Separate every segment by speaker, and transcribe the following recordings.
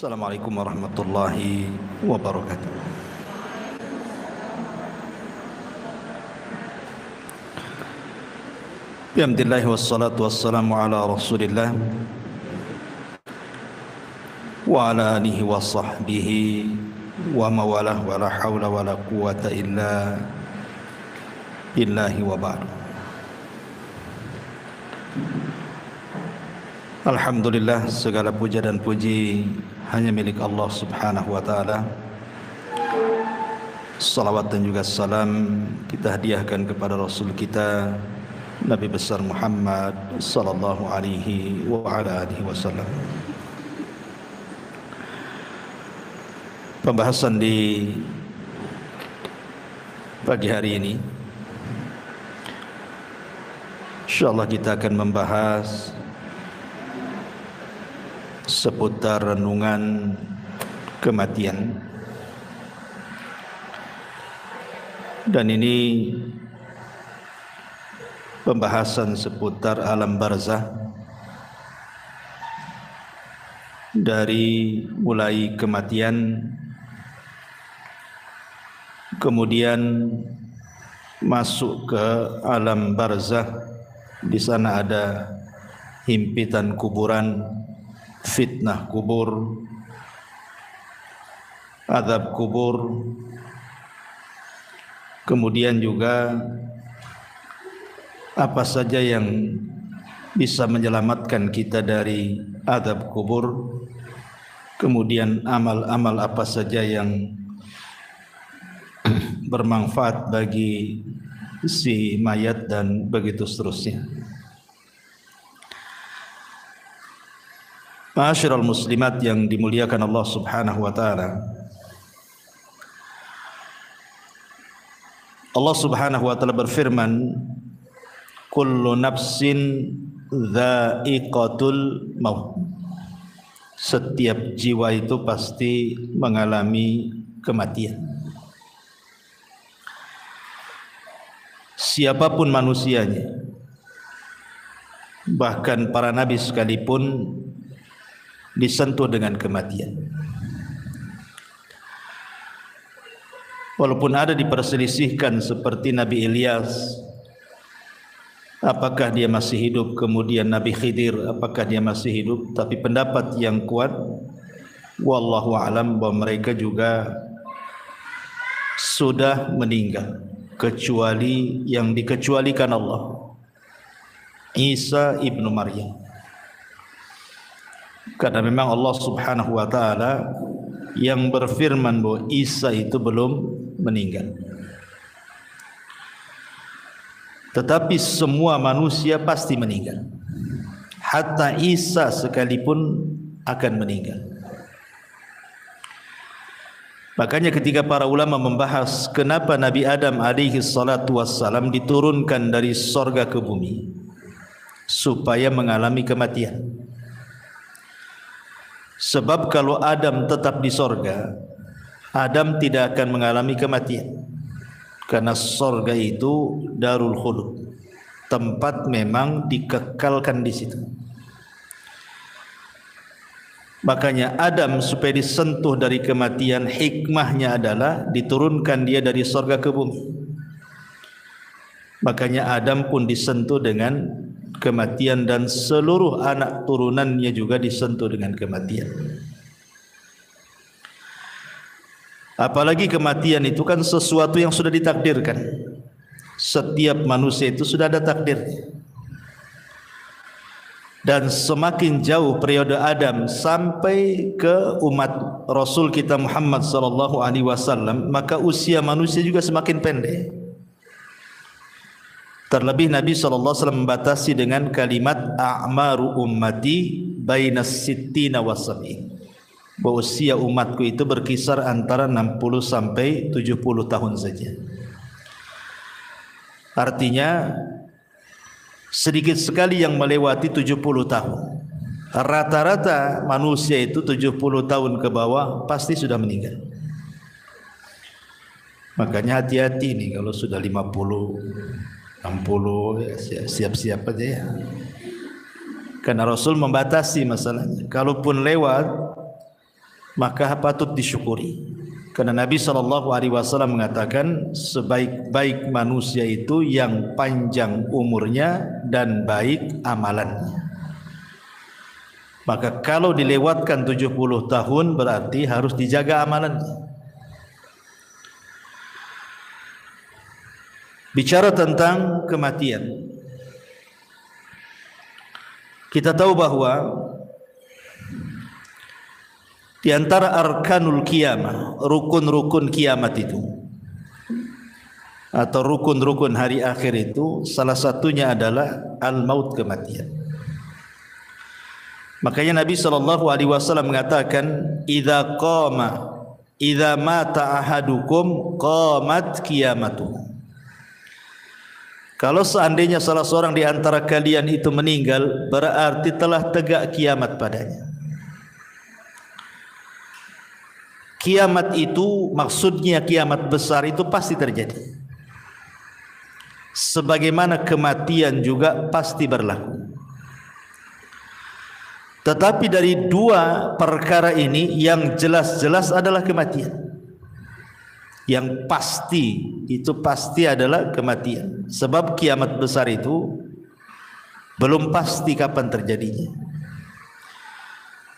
Speaker 1: Assalamualaikum warahmatullahi wabarakatuh. Bihamdillah wassalatu wassalamu ala rasulillah wa ala alihi wa sahbihi wa mawalah wa la hawla wa la quwata illa billahi wa ba'du. Alhamdulillah, segala puja dan puji hanya milik Allah subhanahu wa ta'ala. Salawat dan juga salam kita hadiahkan kepada Rasul kita Nabi besar Muhammad sallallahu alaihi wa ala alihi wasallam. Pembahasan di pagi hari ini, insyaallah kita akan membahas seputar renungan kematian. Dan ini pembahasan seputar alam barzah, dari mulai kematian, kemudian masuk ke alam barzah. Di sana ada himpitan kuburan, fitnah kubur, azab kubur, kemudian juga apa saja yang bisa menyelamatkan kita dari azab kubur, kemudian amal-amal apa saja yang bermanfaat bagi si mayat, dan begitu seterusnya. Ma'asyiral muslimat yang dimuliakan Allah subhanahu wa ta'ala, Allah subhanahu wa ta'ala berfirman, kullu nafsin dha'iqatul maut. Setiap jiwa itu pasti mengalami kematian. Siapapun manusianya, bahkan para nabi sekalipun disentuh dengan kematian. Walaupun ada diperselisihkan seperti Nabi Ilyas, apakah dia masih hidup, kemudian Nabi Khidir, apakah dia masih hidup, tapi pendapat yang kuat wallahu a'lam bahwa mereka juga sudah meninggal, kecuali yang dikecualikan Allah, Isa ibnu Maryam. Karena memang Allah subhanahu wa ta'ala yang berfirman bahwa Isa itu belum meninggal. Tetapi semua manusia pasti meninggal, hatta Isa sekalipun akan meninggal. Makanya ketika para ulama membahas kenapa Nabi Adam alaihi salatu wassalam diturunkan dari sorga ke bumi, supaya mengalami kematian. Sebab kalau Adam tetap di sorga, Adam tidak akan mengalami kematian. Karena sorga itu darul khulud, tempat memang dikekalkan di situ. Makanya Adam supaya disentuh dari kematian, hikmahnya adalah diturunkan dia dari sorga ke bumi. Makanya Adam pun disentuh dengan kematian, dan seluruh anak turunannya juga disentuh dengan kematian. Apalagi kematian itu kan sesuatu yang sudah ditakdirkan. Setiap manusia itu sudah ada takdirnya. Dan semakin jauh periode Adam sampai ke umat Rasul kita Muhammad sallallahu alaihi wasallam, maka usia manusia juga semakin pendek. Terlebih Nabi SAW membatasi dengan kalimat a'maru ummati bainas sittina wasab'in, bahwa usia umatku itu berkisar antara 60 sampai 70 tahun saja. Artinya sedikit sekali yang melewati 70 tahun. Rata-rata manusia itu 70 tahun ke bawah pasti sudah meninggal. Makanya hati-hati nih kalau sudah 50 60 ya, siap-siap aja ya. Karena Rasul membatasi masalahnya. Kalaupun lewat maka patut disyukuri. Karena Nabi SAW mengatakan sebaik-baik manusia itu yang panjang umurnya dan baik amalannya. Maka kalau dilewatkan 70 tahun berarti harus dijaga amalannya. Bicara tentang kematian, kita tahu bahwa di antara arkanul kiamah, rukun-rukun kiamat itu atau rukun-rukun hari akhir itu, salah satunya adalah al-maut, kematian. Makanya Nabi SAW mengatakan, idza mata ahadukum qamat qiyamatuh. Kalau seandainya salah seorang di antara kalian itu meninggal, berarti telah tegak kiamat padanya. Kiamat itu maksudnya kiamat besar itu pasti terjadi. Sebagaimana kematian juga pasti berlaku. Tetapi dari dua perkara ini yang jelas-jelas adalah kematian. Yang pasti itu pasti adalah kematian. Sebab kiamat besar itu belum pasti kapan terjadinya.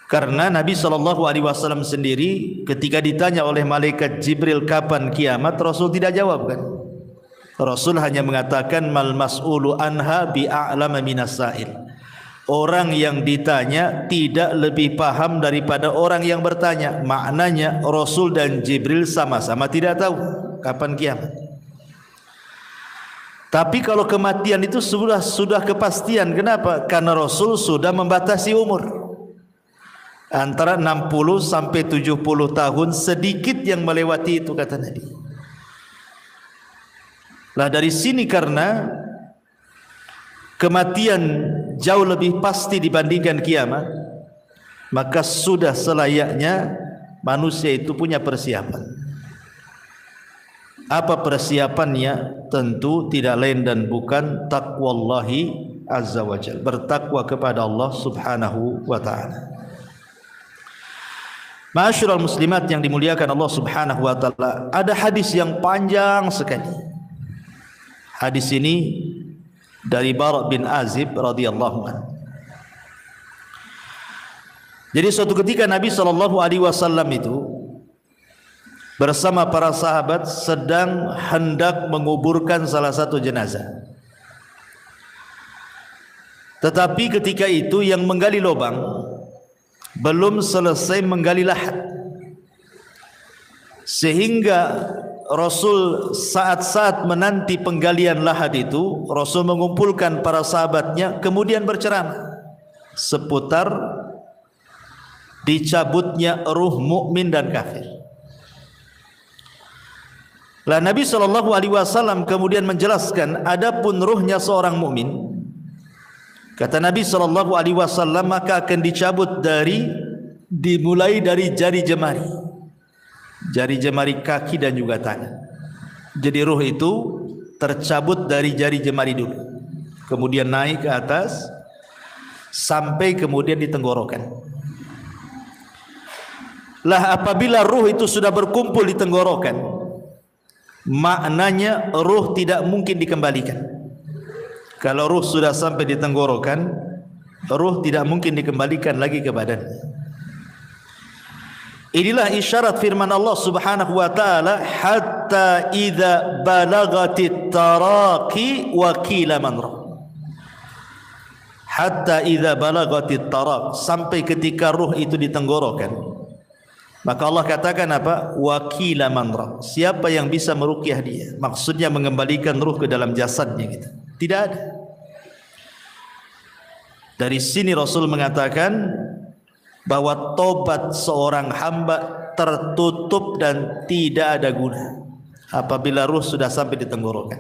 Speaker 1: Karena Nabi SAW sendiri ketika ditanya oleh malaikat Jibril kapan kiamat, Rasul tidak jawab kan. Rasul hanya mengatakan mal mas'ulu anha bi'a'lama minas sa'il. Orang yang ditanya tidak lebih paham daripada orang yang bertanya. Maknanya Rasul dan Jibril sama-sama tidak tahu kapan kiamat. Tapi kalau kematian itu sudah kepastian. Kenapa? Karena Rasul sudah membatasi umur. Antara 60 sampai 70 tahun, sedikit yang melewati itu kata Nabi. Lah dari sini karena kematian jauh lebih pasti dibandingkan kiamat, maka sudah selayaknya manusia itu punya persiapan. Apa persiapannya? Tentu tidak lain dan bukan taqwallahi azza wa jalla, bertakwa kepada Allah subhanahu wa ta'ala. Ma'asyiral muslimat yang dimuliakan Allah subhanahu wa ta'ala, ada hadis yang panjang sekali. Hadis ini dari Bara bin Azib radhiyallahu anhu. Jadi suatu ketika Nabi SAW itu bersama para sahabat sedang hendak menguburkan salah satu jenazah. Tetapi ketika itu yang menggali lubang belum selesai menggali lahat, sehingga Rasul saat-saat menanti penggalian lahat itu, Rasul mengumpulkan para sahabatnya kemudian berceramah seputar dicabutnya ruh mukmin dan kafir. Lah Nabi SAW kemudian menjelaskan, adapun ruhnya seorang mukmin, kata Nabi SAW, maka akan dicabut dimulai dari jari jemari kaki dan juga tangan. Jadi ruh itu tercabut dari jari jemari dulu, kemudian naik ke atas sampai kemudian di tenggorokan. Lah apabila ruh itu sudah berkumpul di tenggorokan, maknanya ruh tidak mungkin dikembalikan. Kalau ruh sudah sampai di tenggorokan, ruh tidak mungkin dikembalikan lagi ke badan. Inilah isyarat firman Allah subhanahu wa ta'ala, hatta idza balagatit taraqi wa qila man ra. Hatta idza balagatit taraq, sampai ketika ruh itu di tenggorokan, maka Allah katakan apa? Wa qila man ra. Siapa yang bisa meruqyah dia? Maksudnya mengembalikan ruh ke dalam jasadnya gitu. Tidak ada. Dari sini Rasul mengatakan bahwa tobat seorang hamba tertutup dan tidak ada guna apabila ruh sudah sampai di tenggorokan.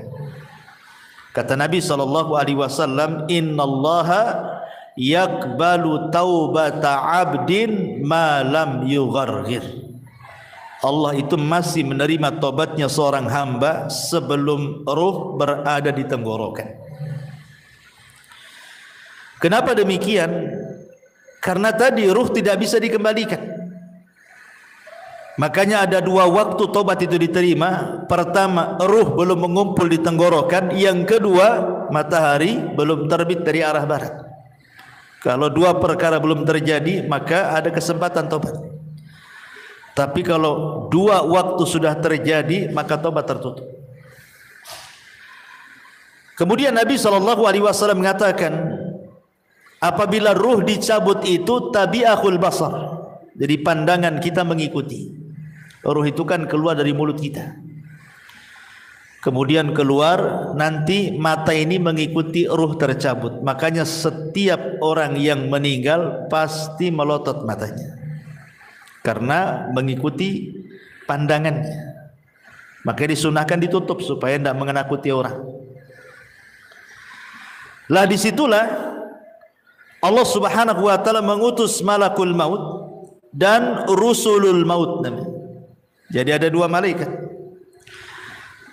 Speaker 1: Kata Nabi SAW, innallaha yakbalu taubata abdin ma lam yugharghir. Allah itu masih menerima tobatnya seorang hamba sebelum ruh berada di tenggorokan. Kenapa demikian? Karena tadi ruh tidak bisa dikembalikan. Makanya ada dua waktu tobat itu diterima. Pertama, ruh belum mengumpul di tenggorokan. Yang kedua, matahari belum terbit dari arah barat. Kalau dua perkara belum terjadi, maka ada kesempatan tobat. Tapi kalau dua waktu sudah terjadi, maka tobat tertutup. Kemudian Nabi SAW mengatakan, apabila ruh dicabut itu tabi'ahul basar. Jadi pandangan kita mengikuti. Ruh itu kan keluar dari mulut kita. Kemudian keluar, nanti mata ini mengikuti ruh tercabut. Makanya setiap orang yang meninggal pasti melotot matanya, karena mengikuti pandangannya. Makanya disunahkan ditutup supaya tidak mengenakuti orang. Lah disitulah Allah Subhanahu wa ta'ala mengutus malakul maut dan rusulul maut. Jadi ada dua malaikat.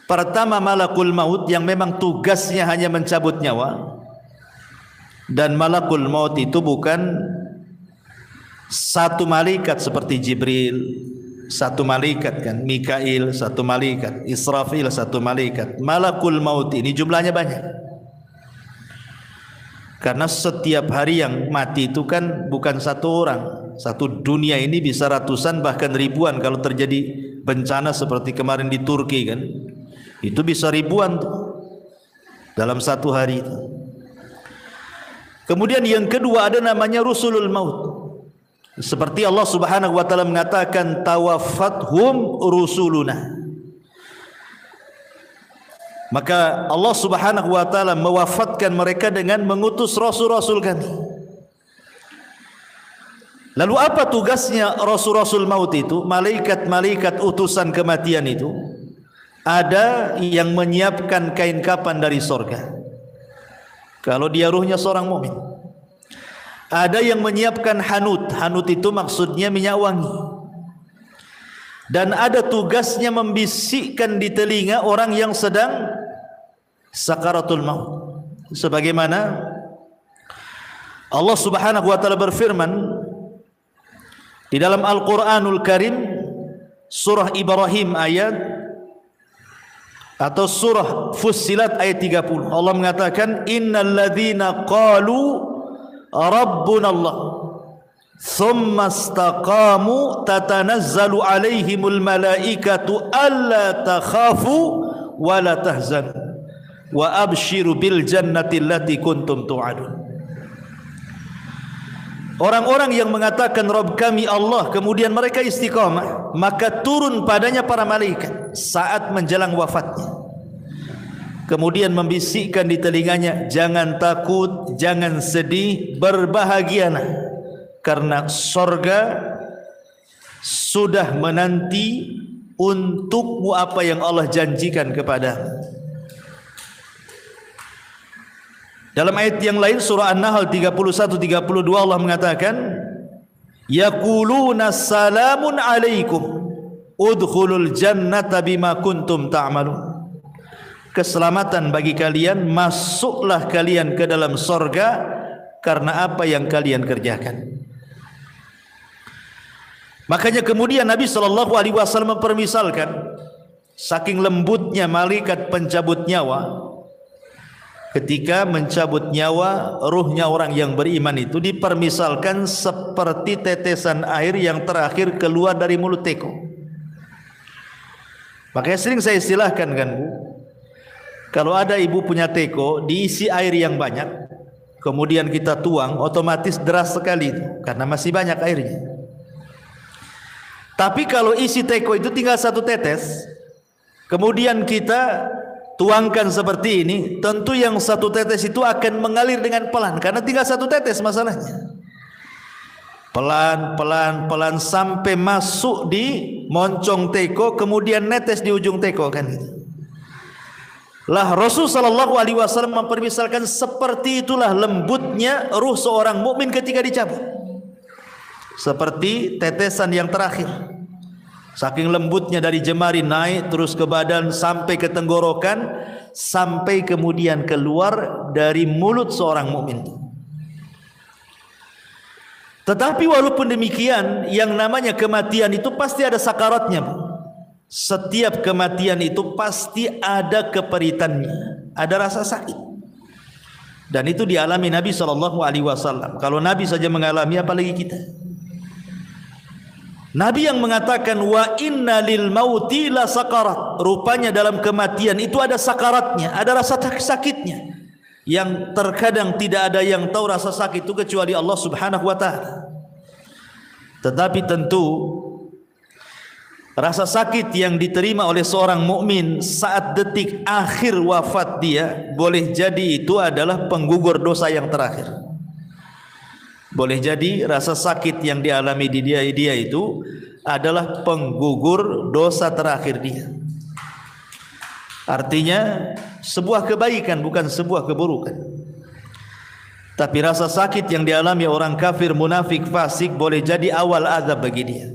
Speaker 1: Pertama malakul maut yang memang tugasnya hanya mencabut nyawa. Dan malakul maut itu bukan satu malaikat seperti Jibril, satu malaikat kan, Mikail satu malaikat, Israfil satu malaikat. Malakul maut ini jumlahnya banyak. Karena setiap hari yang mati itu kan bukan satu orang. Satu dunia ini bisa ratusan bahkan ribuan. Kalau terjadi bencana seperti kemarin di Turki kan, itu bisa ribuan tuh dalam satu hari itu. Kemudian yang kedua ada namanya rusulul maut. Seperti Allah Subhanahu wa ta'ala mengatakan tawaffathum rusuluna. Maka Allah Subhanahu wa ta'ala mewafatkan mereka dengan mengutus rasul-rasul kami. Lalu apa tugasnya rasul-rasul maut itu? Malaikat-malaikat utusan kematian itu, ada yang menyiapkan kain kapan dari sorga kalau dia ruhnya seorang mukmin. Ada yang menyiapkan hanut. Hanut itu maksudnya minyak wangi. Dan ada tugasnya membisikkan di telinga orang yang sedang sakaratul maut. Sebagaimana Allah Subhanahu wa ta'ala berfirman di dalam Al-Quranul Karim, surah Ibrahim ayat atau surah Fussilat ayat 30. Allah mengatakan innal ladzina qalu rabbuna Allah thumma istaqamu tatanazzalu alaihimul malaikatu alla takhafu wa la tahzanu wa abshiru bil jannati allati kuntum tu'adun. Orang-orang yang mengatakan Rabb kami Allah, kemudian mereka istiqamah, maka turun padanya para malaikat saat menjelang wafatnya. Kemudian membisikkan di telinganya, jangan takut, jangan sedih, berbahagialah, karena sorga sudah menanti untukmu apa yang Allah janjikan kepadamu. Dalam ayat yang lain surah An-Nahl 31-32 Allah mengatakan yaquluna salamun alaikum udkhulul jannata bima kuntum ta'malun. Keselamatan bagi kalian, masuklah kalian ke dalam sorga karena apa yang kalian kerjakan. Makanya kemudian Nabi SAW mempermisalkan saking lembutnya malaikat pencabut nyawa. Ketika mencabut nyawa, ruhnya orang yang beriman itu dipermisalkan seperti tetesan air yang terakhir keluar dari mulut teko. Makanya sering saya istilahkan kan Bu, kalau ada ibu punya teko diisi air yang banyak, kemudian kita tuang, otomatis deras sekali itu, karena masih banyak airnya. Tapi kalau isi teko itu tinggal satu tetes, kemudian kita tuangkan seperti ini, tentu yang satu tetes itu akan mengalir dengan pelan, karena tinggal satu tetes masalahnya. Pelan sampai masuk di moncong teko, kemudian netes di ujung teko kan gitu. Lah Rasul sallallahu alaihi wasallam mempermisalkan seperti itulah lembutnya ruh seorang mukmin ketika dicabut. Seperti tetesan yang terakhir. Saking lembutnya dari jemari naik terus ke badan sampai ke tenggorokan, sampai kemudian keluar dari mulut seorang mukmin. Tetapi walaupun demikian, yang namanya kematian itu pasti ada sakaratnya. Setiap kematian itu pasti ada keperitannya, ada rasa sakit. Dan itu dialami Nabi SAW. Kalau Nabi saja mengalami, apalagi kita. Nabi yang mengatakan wa inna lil mauti la sakarat. Rupanya dalam kematian itu ada sakaratnya, ada rasa sakitnya. Yang terkadang tidak ada yang tahu rasa sakit itu kecuali Allah Subhanahu wa taala. Tetapi tentu rasa sakit yang diterima oleh seorang mukmin saat detik akhir wafat dia, boleh jadi itu adalah penggugur dosa yang terakhir. Boleh jadi rasa sakit yang dialami di dia itu adalah penggugur dosa terakhir dia. Artinya sebuah kebaikan, bukan sebuah keburukan. Tapi rasa sakit yang dialami orang kafir, munafik, fasik boleh jadi awal azab bagi dia.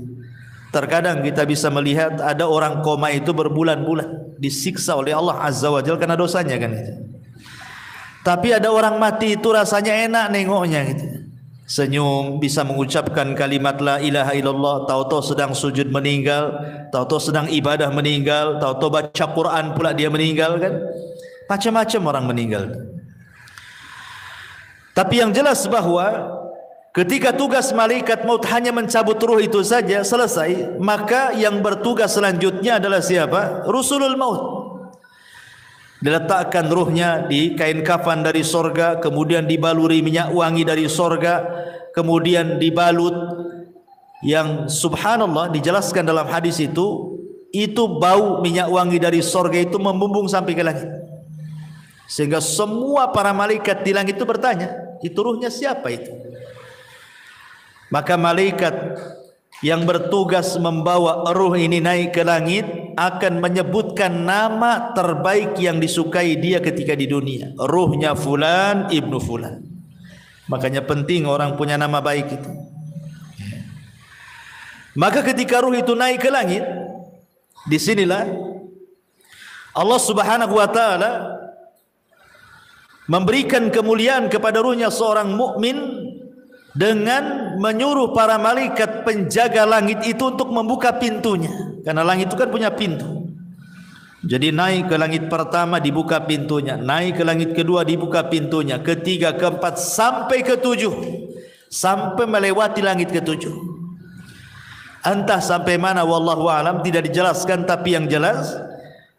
Speaker 1: Terkadang kita bisa melihat ada orang koma itu berbulan-bulan disiksa oleh Allah Azza wa Jalla karena dosanya kan itu. Tapi ada orang mati itu rasanya enak nengoknya gitu. Senyum, bisa mengucapkan kalimat la ilaha illallah, tahu-tahu sedang sujud meninggal, tahu-tahu sedang ibadah meninggal, tahu-tahu baca Quran pula dia meninggal kan. Macam-macam orang meninggal. Tapi yang jelas bahwa ketika tugas malaikat maut hanya mencabut ruh itu saja selesai, maka yang bertugas selanjutnya adalah siapa? Rusulul maut. Diletakkan ruhnya di kain kafan dari sorga, kemudian dibaluri minyak wangi dari sorga, kemudian dibalut, yang subhanallah dijelaskan dalam hadis itu bau minyak wangi dari sorga itu membumbung sampai ke langit, sehingga semua para malaikat di langit itu bertanya, itu ruhnya siapa itu? Maka malaikat yang bertugas membawa ruh ini naik ke langit akan menyebutkan nama terbaik yang disukai dia ketika di dunia. Ruhnya fulan ibnu fulan. Makanya penting orang punya nama baik itu. Maka ketika ruh itu naik ke langit, disinilah Allah Subhanahu wa taala memberikan kemuliaan kepada ruhnya seorang mukmin dengan menyuruh para malaikat penjaga langit itu untuk membuka pintunya. Karena langit itu kan punya pintu. Jadi naik ke langit pertama dibuka pintunya, naik ke langit kedua dibuka pintunya, ketiga, keempat, sampai ketujuh, sampai melewati langit ketujuh. Entah sampai mana wallahu alam, tidak dijelaskan, tapi yang jelas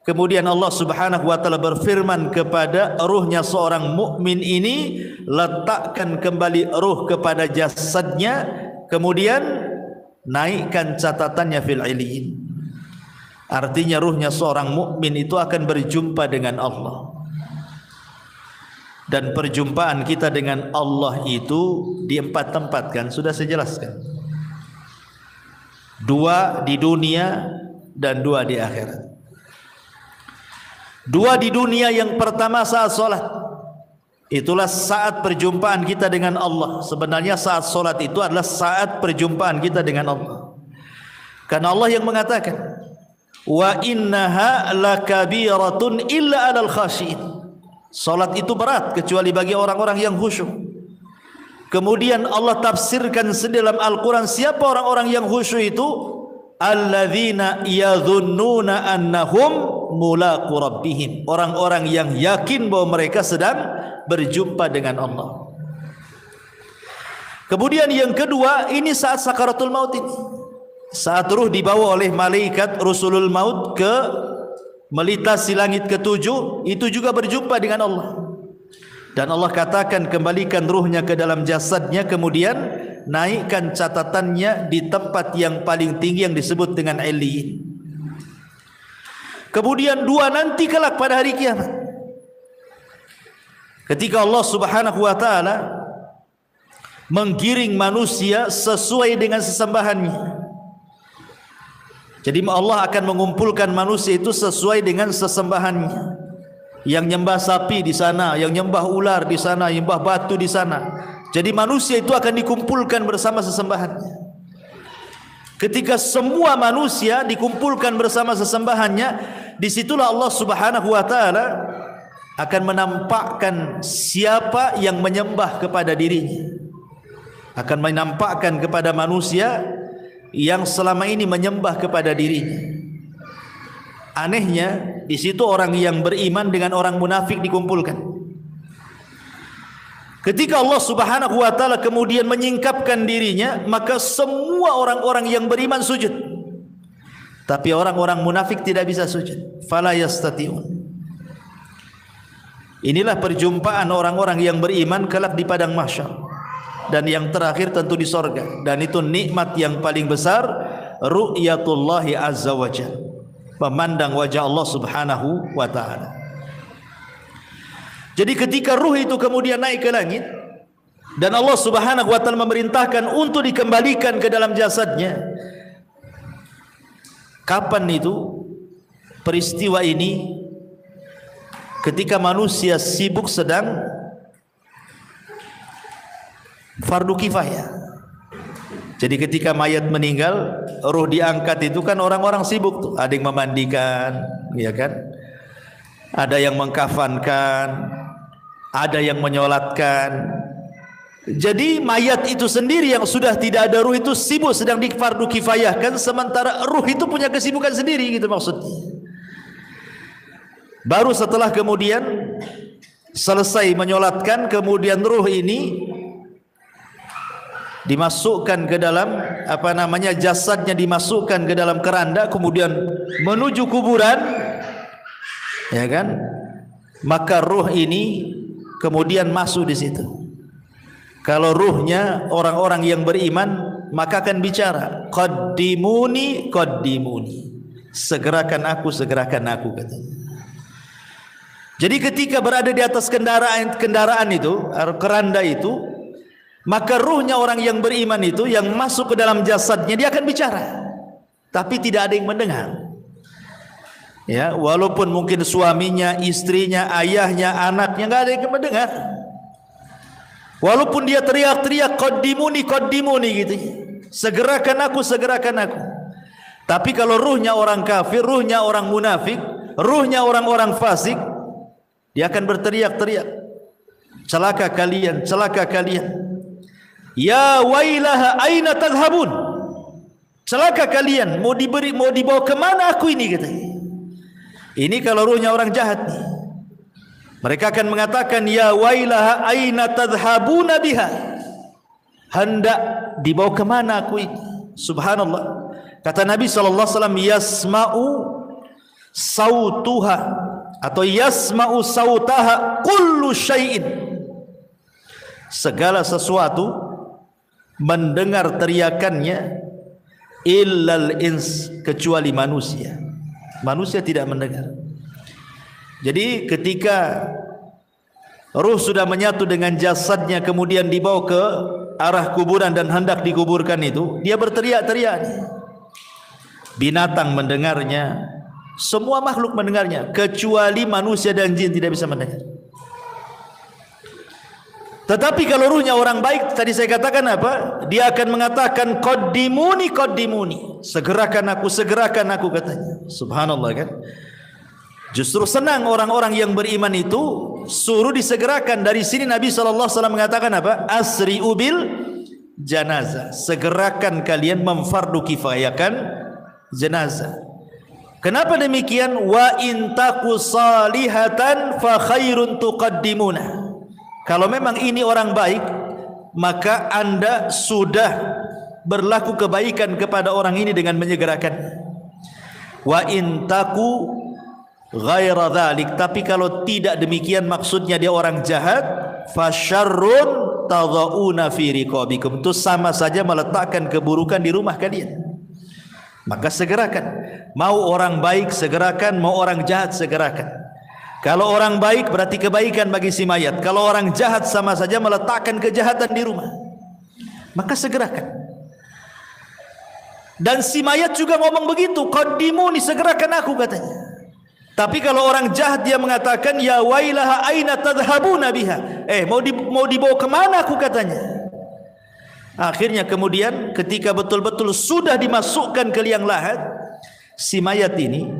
Speaker 1: kemudian Allah Subhanahu wa taala berfirman kepada ruhnya seorang mukmin ini, letakkan kembali ruh kepada jasadnya, kemudian naikkan catatannya fil illiyin. Artinya ruhnya seorang mukmin itu akan berjumpa dengan Allah. Dan perjumpaan kita dengan Allah itu di 4 tempat kan sudah saya jelaskan. 2 di dunia dan 2 di akhirat. 2 di dunia, yang pertama saat solat. Itulah saat perjumpaan kita dengan Allah. Sebenarnya saat solat itu adalah saat perjumpaan kita dengan Allah. Karena Allah yang mengatakan, wa innaha lakabiratun illa 'alal khashiin. Solat itu berat kecuali bagi orang-orang yang khusyuk. Kemudian Allah tafsirkan dalam Al-Quran siapa orang-orang yang khusyuk itu? Alladzina yadhunnuna annahum mulaqu rabbihim. Orang-orang yang yakin bahwa mereka sedang berjumpa dengan Allah. Kemudian yang kedua, ini saat sakaratul maut ini. Saat ruh dibawa oleh malaikat rusulul maut ke melintasi langit ketujuh, itu juga berjumpa dengan Allah. Dan Allah katakan kembalikan ruhnya ke dalam jasadnya, kemudian naikkan catatannya di tempat yang paling tinggi yang disebut dengan illiyin. Kemudian 2 nanti kelak pada hari kiamat, ketika Allah Subhanahu wa taala menggiring manusia sesuai dengan sesembahannya. Jadi Allah akan mengumpulkan manusia itu sesuai dengan sesembahannya. Yang nyembah sapi di sana, yang nyembah ular di sana, yang nyembah batu di sana. Jadi manusia itu akan dikumpulkan bersama sesembahannya. Ketika semua manusia dikumpulkan bersama sesembahannya, disitulah Allah Subhanahu wa taala akan menampakkan siapa yang menyembah kepada dirinya. akan menampakkan kepada manusia yang selama ini menyembah kepada dirinya. Anehnya, di situ orang yang beriman dengan orang munafik dikumpulkan. Ketika Allah Subhanahu wa taala kemudian menyingkapkan dirinya, maka semua orang-orang yang beriman sujud. Tapi orang-orang munafik tidak bisa sujud. Fala yastati'un. Inilah perjumpaan orang-orang yang beriman kelak di padang mahsyar. Dan yang terakhir tentu di sorga. Dan itu nikmat yang paling besar, ru'yatullahi azza wa jalla, memandang wajah Allah Subhanahu wa ta'ala. Jadi ketika ruh itu kemudian naik ke langit dan Allah Subhanahu wa ta'ala memerintahkan untuk dikembalikan ke dalam jasadnya, kapan itu peristiwa ini? Ketika manusia sibuk sedang fardu kifayah. Jadi ketika mayat meninggal, ruh diangkat itu kan orang-orang sibuk tuh. Ada yang memandikan, ya kan? Ada yang mengkafankan, ada yang menyolatkan. Jadi mayat itu sendiri yang sudah tidak ada ruh itu sibuk sedang di fardu kifayahkan, sementara ruh itu punya kesibukan sendiri, gitu maksudnya. Baru setelah kemudian selesai menyolatkan, kemudian ruh ini dimasukkan ke dalam jasadnya dimasukkan ke dalam keranda, kemudian menuju kuburan, ya kan? Maka ruh ini kemudian masuk di situ. Kalau ruhnya orang-orang yang beriman, maka akan bicara, qaddimuni qaddimuni, segerakan aku katanya. Jadi ketika berada di atas kendaraan itu, keranda itu, maka ruhnya orang yang beriman itu yang masuk ke dalam jasadnya, dia akan bicara, tapi tidak ada yang mendengar. Ya, walaupun mungkin suaminya, istrinya, ayahnya, anaknya, nggak ada yang mendengar. Walaupun dia teriak-teriak qaddimuni qaddimuni gitu, segerakan aku. Tapi kalau ruhnya orang kafir, ruhnya orang munafik, ruhnya orang-orang fasik, dia akan berteriak-teriak, celaka kalian, celaka kalian. Ya wailaha aina tadhhabun, celaka kalian, mau dibawa kemana aku ini, katanya. Ini kalau ruhnya orang jahat nih, mereka akan mengatakan, ya wailaha aina tadhhabuna biha, hendak dibawa kemana aku ini. Subhanallah. Kata Nabi SAW, yasma'u sautuha atau yasma'u sautaha kullu syai'in, segala sesuatu mendengar teriakannya, illal ins, kecuali manusia. Manusia tidak mendengar. Jadi ketika ruh sudah menyatu dengan jasadnya, kemudian dibawa ke arah kuburan dan hendak dikuburkan itu, dia berteriak-teriak. Binatang mendengarnya, semua makhluk mendengarnya, kecuali manusia dan jin tidak bisa mendengar. Tetapi kalau ruhnya orang baik, tadi saya katakan apa? Dia akan mengatakan qaddimuni qaddimuni, segerakan aku katanya. Subhanallah kan? Justru senang orang-orang yang beriman itu suruh disegerakan. Dari sini Nabi SAW mengatakan apa? Asri'u bil janazah, segerakan kalian memfardu kifayahkan jenazah. Kenapa demikian? Wa in taku salihatan fa khairun tuqaddimuna. Kalau memang ini orang baik, maka anda sudah berlaku kebaikan kepada orang ini dengan menyegerakan. Wa in taku ghaira dzalik, tapi kalau tidak demikian, maksudnya dia orang jahat, fa syarrun tadhauna fi riqabikum, itu sama saja meletakkan keburukan di rumah kalian. Maka segerakan. Mau orang baik segerakan, mau orang jahat segerakan. Kalau orang baik berarti kebaikan bagi si mayat, kalau orang jahat sama saja meletakkan kejahatan di rumah. Maka segerakan. Dan si mayat juga ngomong begitu, qaddimuni, segerakan aku katanya. Tapi kalau orang jahat dia mengatakan, ya wailaha aina tadhhabuna biha, mau dibawa kemana aku katanya. Akhirnya kemudian ketika betul-betul sudah dimasukkan ke liang lahat, si mayat ini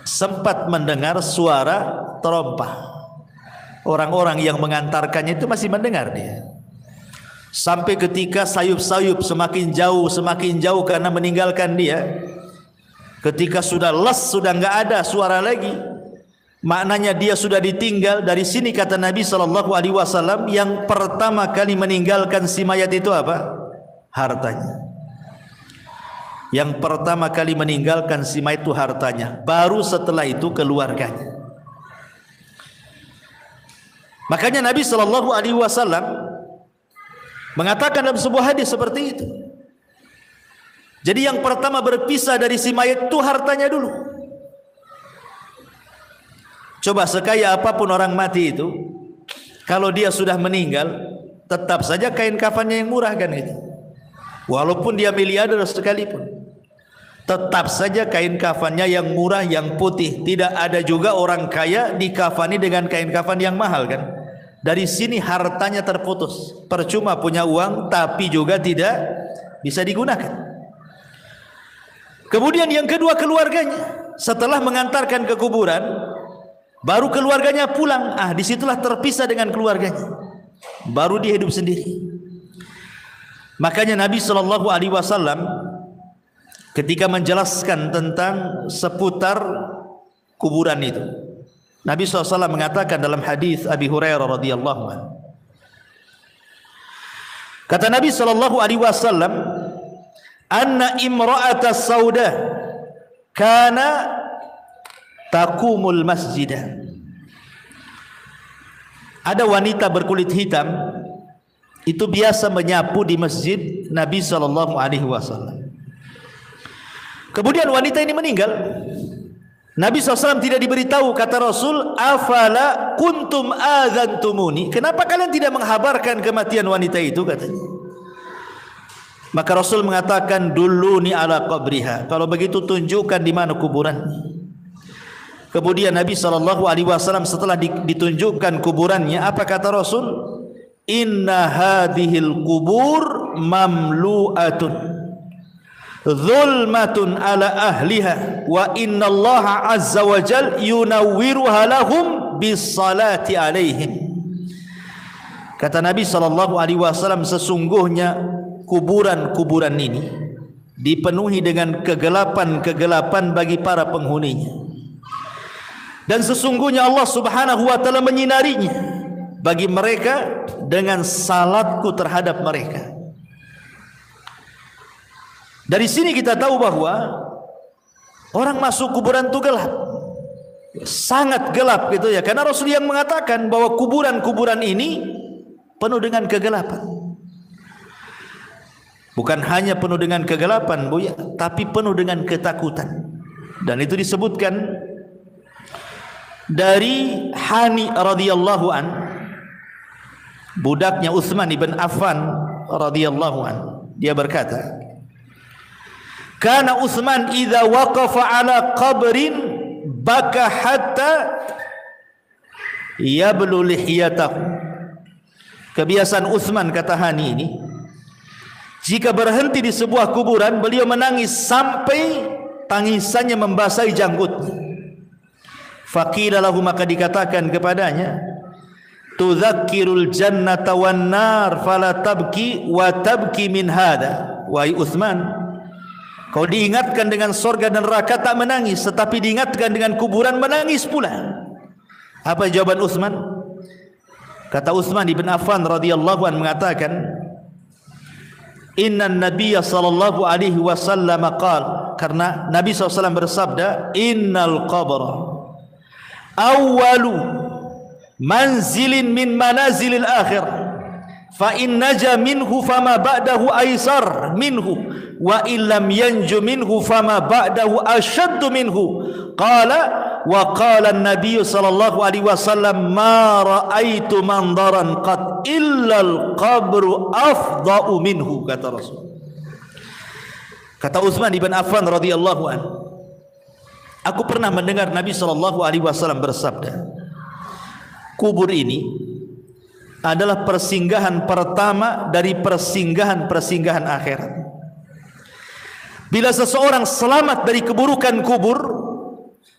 Speaker 1: sempat mendengar suara terompah. Orang-orang yang mengantarkannya itu masih mendengar dia. Sampai ketika sayup-sayup semakin jauh karena meninggalkan dia. Ketika sudah les, sudah enggak ada suara lagi, maknanya dia sudah ditinggal. Dari sini kata Nabi SAW, yang pertama kali meninggalkan si mayat itu apa? Hartanya. Yang pertama kali meninggalkan si mayat itu hartanya. Baru setelah itu keluarganya. Makanya Nabi SAW mengatakan dalam sebuah hadis seperti itu. Jadi yang pertama berpisah dari si mayat itu hartanya dulu. Coba sekaya apapun orang mati itu, kalau dia sudah meninggal, tetap saja kain kafannya yang murah kan itu. Walaupun dia miliarder sekalipun, tetap saja kain kafannya yang murah, yang putih. Tidak ada juga orang kaya dikafani dengan kain kafan yang mahal kan. Dari sini hartanya terputus. Percuma punya uang tapi juga tidak bisa digunakan. Kemudian yang kedua keluarganya. Setelah mengantarkan ke kuburan, baru keluarganya pulang. Disitulah terpisah dengan keluarganya. Baru dia hidup sendiri. Makanya Nabi SAW ketika menjelaskan tentang seputar kuburan itu, Nabi SAW mengatakan dalam hadis Abi Hurairah radhiyallahu anhu. Kata Nabi SAW, "Anna imra'ata sauda kana taqumul masjidah." Ada wanita berkulit hitam itu biasa menyapu di masjid Nabi SAW. Kemudian wanita ini meninggal. Nabi SAW tidak diberitahu, kata Rasul, "Afala kuntum adzantumuni?" Kenapa kalian tidak menghabarkan kematian wanita itu, katanya. Maka Rasul mengatakan, "Dulluni ala qabriha." Kalau begitu tunjukkan di mana kuburannya. Kemudian Nabi SAW setelah ditunjukkan kuburannya, apa kata Rasul? "Inna hadhil kubur mamlu'atun zulmatun ala ahliha wa innallaha azza wa jal yunawwiruha lahum bisalati alaihim." Kata Nabi SAW, sesungguhnya kuburan-kuburan ini dipenuhi dengan kegelapan-kegelapan bagi para penghuninya, dan sesungguhnya Allah Subhanahu wa taala menyinarinya bagi mereka dengan salatku terhadap mereka. Dari sini kita tahu bahwa orang masuk kuburan itu gelap, sangat gelap gitu ya. Karena Rasul yang mengatakan bahwa kuburan-kuburan ini penuh dengan kegelapan. Bukan hanya penuh dengan kegelapan, Bu ya, tapi penuh dengan ketakutan. Dan itu disebutkan dari Hani radhiyallahu an, budaknya Utsman ibn Affan radhiyallahu an. Dia berkata, "Kana Utsman idza waqafa ala qabrin baka hatta yablu lihiyatahu." Kebiasaan Utsman, kata Hani ini, jika berhenti di sebuah kuburan, beliau menangis sampai tangisannya membasahi janggutnya. Faqila lahu, maka dikatakan kepadanya, "Tudzakkirul jannata wan nar fala tabki wa tabki min hada." Wahai Utsman, kau diingatkan dengan surga dan neraka tak menangis, tetapi diingatkan dengan kuburan menangis pula. Apa jawaban Utsman? Kata Utsman ibn Affan radhiyallahu anhu mengatakan, "Inna Nabiyya sallallahu alaihi wasallam qala," karena Nabi SAW bersabda, "Innal qabra awwalu manzilin min manazilil akhir, fa in naja minhu fama ba'dahu aisar minhu, wa illam yanju minhu fama ba'dahu ashaddu minhu." Qala wa qala an-nabiy sallallahu alaihi wasallam, "Ma ra'aitu mandaran qad illa al-qabru afda'u minhu." Kata Rasul. Kata Utsman ibn Affan radhiyallahu anhu, aku pernah mendengar Nabi sallallahu alaihi wasallam bersabda, kubur ini adalah persinggahan pertama dari persinggahan-persinggahan akhirat. Bila seseorang selamat dari keburukan kubur,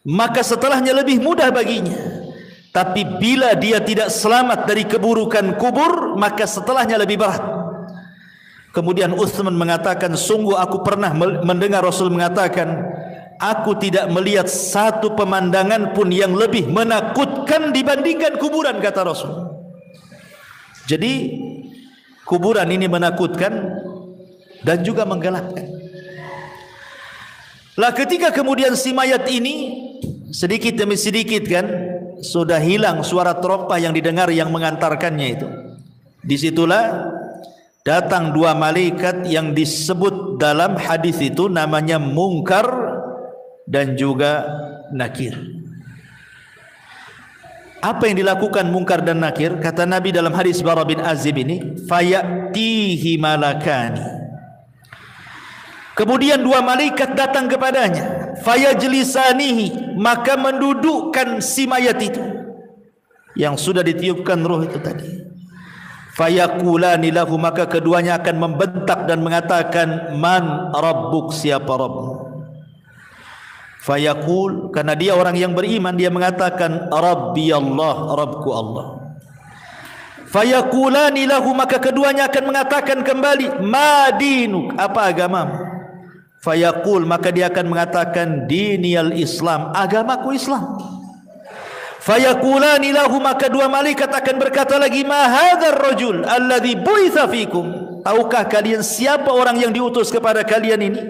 Speaker 1: maka setelahnya lebih mudah baginya. Tapi bila dia tidak selamat dari keburukan kubur, maka setelahnya lebih berat. Kemudian Utsman mengatakan, sungguh aku pernah mendengar Rasul mengatakan, aku tidak melihat satu pemandangan pun yang lebih menakutkan dibandingkan kuburan, kata Rasul. Jadi kuburan ini menakutkan dan juga menggelapkan. Lah ketika kemudian si mayat ini sedikit demi sedikit kan sudah hilang suara terompah yang didengar yang mengantarkannya itu. Disitulah datang dua malaikat yang disebut dalam hadis itu namanya Munkar dan juga Nakir. Apa yang dilakukan Munkar dan Nakir? Kata Nabi dalam hadis Bara bin Azib ini, fayatihi malakani. Kemudian dua malaikat datang kepadanya, fayajlisanihi, maka mendudukkan si mayat itu yang sudah ditiupkan roh itu tadi. Fayaqulani lahu, maka keduanya akan membentak dan mengatakan, man rabbuk, siapa Rabbmu? Fayaqul, karena dia orang yang beriman, dia mengatakan Rabbi Allah, Rabbku Allah. Fayaqulani lahu, maka keduanya akan mengatakan kembali, ma dinuk, apa agamamu? Fayaqul, maka dia akan mengatakan diniyal Islam, agamaku Islam. Fayaqulani lahu, maka dua malaikat akan berkata lagi, ma hadzal rajul alladhi bu'itsa fikum, tahukah kalian siapa orang yang diutus kepada kalian ini?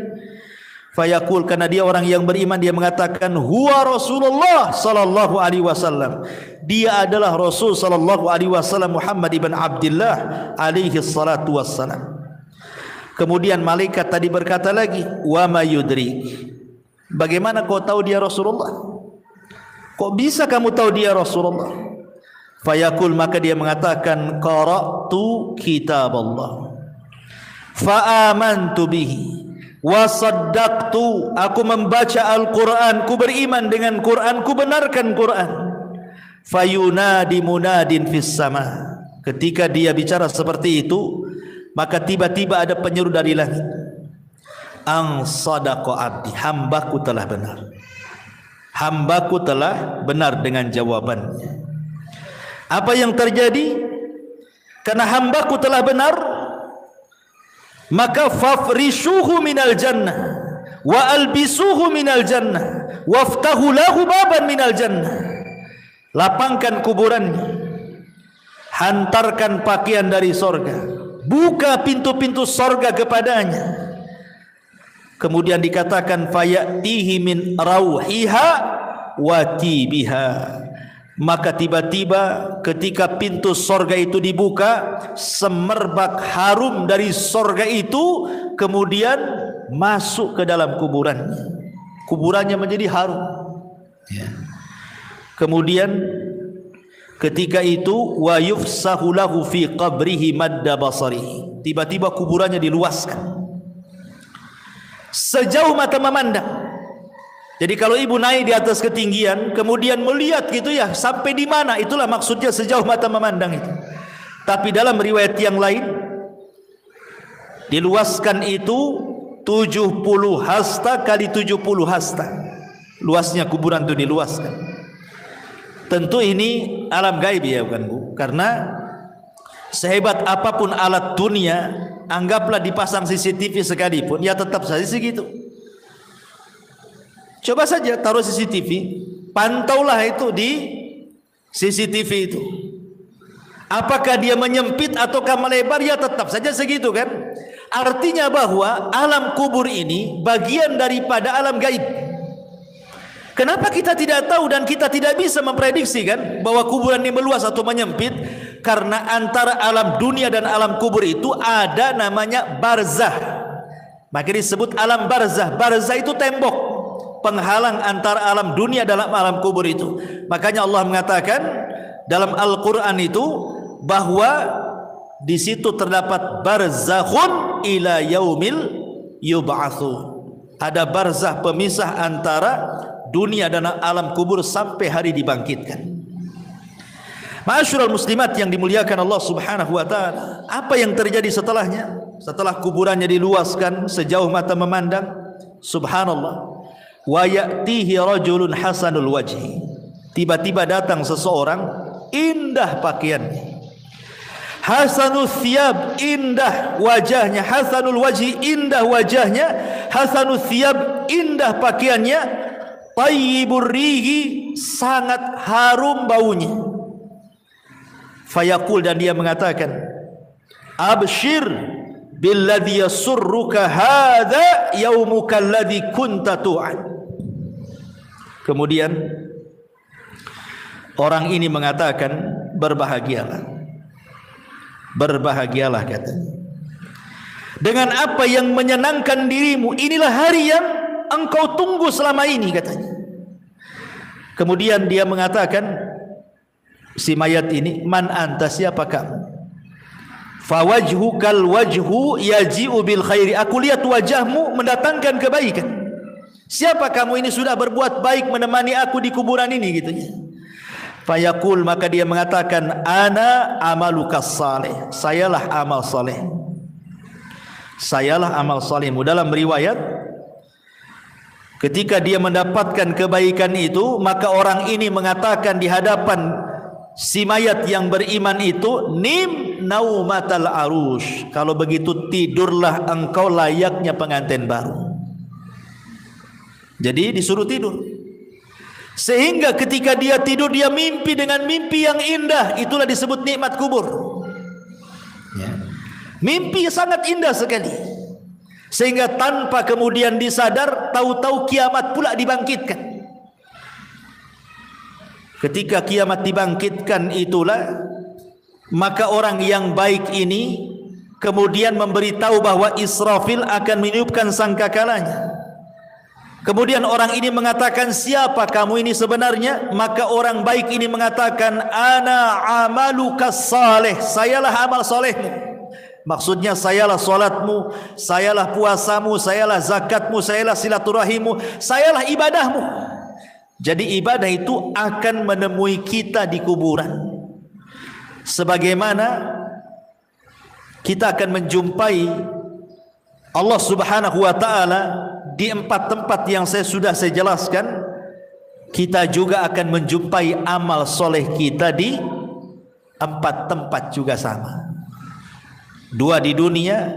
Speaker 1: Fayaqul, karena dia orang yang beriman, dia mengatakan huwa Rasulullah sallallahu alaihi wasallam, dia adalah Rasul sallallahu alaihi wasallam Muhammad ibn Abdullah alaihi salatu wassalam. Kemudian malaikat tadi berkata lagi, wa ma yudrik, bagaimana kau tahu dia Rasulullah? Kok bisa kamu tahu dia Rasulullah? Fayaqul, maka dia mengatakan qara'tu kitab Allah fa amantu bihi wa saddaqtu, aku membaca Al-Quran, ku beriman dengan Quran, ku benarkan Quran. Fayunadi munadin fis sama, ketika dia bicara seperti itu, maka tiba-tiba ada penyeru dari langit, ang sadaqa abdi, hambaku telah benar, hambaku telah benar dengan jawabannya. Apa yang terjadi? Karena hambaku telah benar, maka fafrishuhu minal jannah wa albisuhu minal jannah waftahu lahu baban minal jannah. Lapangkan kuburannya, hantarkan pakaian dari sorga, buka pintu-pintu sorga kepadanya. Kemudian dikatakan fayatihi min rauhiha wa tibiha, maka tiba-tiba ketika pintu sorga itu dibuka, semerbak harum dari sorga itu kemudian masuk ke dalam kuburannya. Kuburannya menjadi harum. Kemudian ketika itu wa yufsahu lahu fi qabrihi madda basarihi, tiba-tiba kuburannya diluaskan sejauh mata memandang. Jadi kalau ibu naik di atas ketinggian kemudian melihat gitu ya, sampai di mana, itulah maksudnya sejauh mata memandang itu. Tapi dalam riwayat yang lain diluaskan itu 70 hasta kali 70 hasta. Luasnya kuburan itu diluaskan. Tentu ini alam gaib ya bukan Bu? Karena sehebat apapun alat dunia, anggaplah dipasang CCTV sekalipun, ya tetap saja segitu. Coba saja taruh CCTV, pantaulah itu di CCTV itu. Apakah dia menyempit ataukah melebar, ya tetap saja segitu kan. Artinya bahwa alam kubur ini bagian daripada alam gaib. Kenapa kita tidak tahu dan kita tidak bisa memprediksi kan bahwa kuburan ini meluas atau menyempit? Karena antara alam dunia dan alam kubur itu ada namanya barzah. Maka disebut alam barzah. Barzah itu tembok penghalang antara alam dunia dan alam kubur itu. Makanya Allah mengatakan dalam Al-Quran itu bahwa di situ terdapat barzakhun ila yaumil yub'atsu. Ada barzah pemisah antara dunia dan alam kubur sampai hari dibangkitkan. Ma'asyiral muslimat yang dimuliakan Allah Subhanahu wa taala, apa yang terjadi setelahnya? Setelah kuburannya diluaskan sejauh mata memandang, subhanallah, wa ya'tihi rajulun hasanul wajhi, tiba-tiba datang seseorang indah pakaiannya, hasanul thiyab, indah wajahnya, hasanul wajhi, indah wajahnya, hasanul thiyab, indah pakaiannya, tayyibur rihi, sangat harum baunya. Fayaqul, dan dia mengatakan, abshir billadhi yasurruka hadha yaumuka alladhi kunta tu'ad. Kemudian orang ini mengatakan, berbahagialah, berbahagialah katanya, dengan apa yang menyenangkan dirimu, inilah hari yang engkau tunggu selama ini katanya. Kemudian dia mengatakan, si mayat ini, man anta, siapa kamu? Fawajhukal wajhu yaji'u bil khairi, aku lihat wajahmu mendatangkan kebaikan. Siapa kamu ini, sudah berbuat baik menemani aku di kuburan ini gitu ya. Fayaqul, maka dia mengatakan, ana amalukas salih, sayalah amal saleh, sayalah amal salehmu. Dalam riwayat, ketika dia mendapatkan kebaikan itu, maka orang ini mengatakan di hadapan si mayat yang beriman itu, nim naumatal arush, kalau begitu tidurlah engkau layaknya pengantin baru. Jadi disuruh tidur, sehingga ketika dia tidur, dia mimpi dengan mimpi yang indah. Itulah disebut nikmat kubur ya. Mimpi sangat indah sekali, sehingga tanpa kemudian disadar, tahu-tahu kiamat pula dibangkitkan. Ketika kiamat dibangkitkan itulah, maka orang yang baik ini kemudian memberitahu bahwa Israfil akan meniupkan sangkakalanya. Kemudian orang ini mengatakan, siapa kamu ini sebenarnya? Maka orang baik ini mengatakan, ana amalukas saleh, sayalah amal solehmu. Maksudnya, sayalah solatmu, sayalah puasamu, sayalah zakatmu, sayalah silaturahimmu, sayalah ibadahmu. Jadi ibadah itu akan menemui kita di kuburan, sebagaimana kita akan menjumpai Allah Subhanahu wa ta'ala di 4 tempat yang saya jelaskan. Kita juga akan menjumpai amal soleh kita di 4 tempat juga sama. 2 di dunia,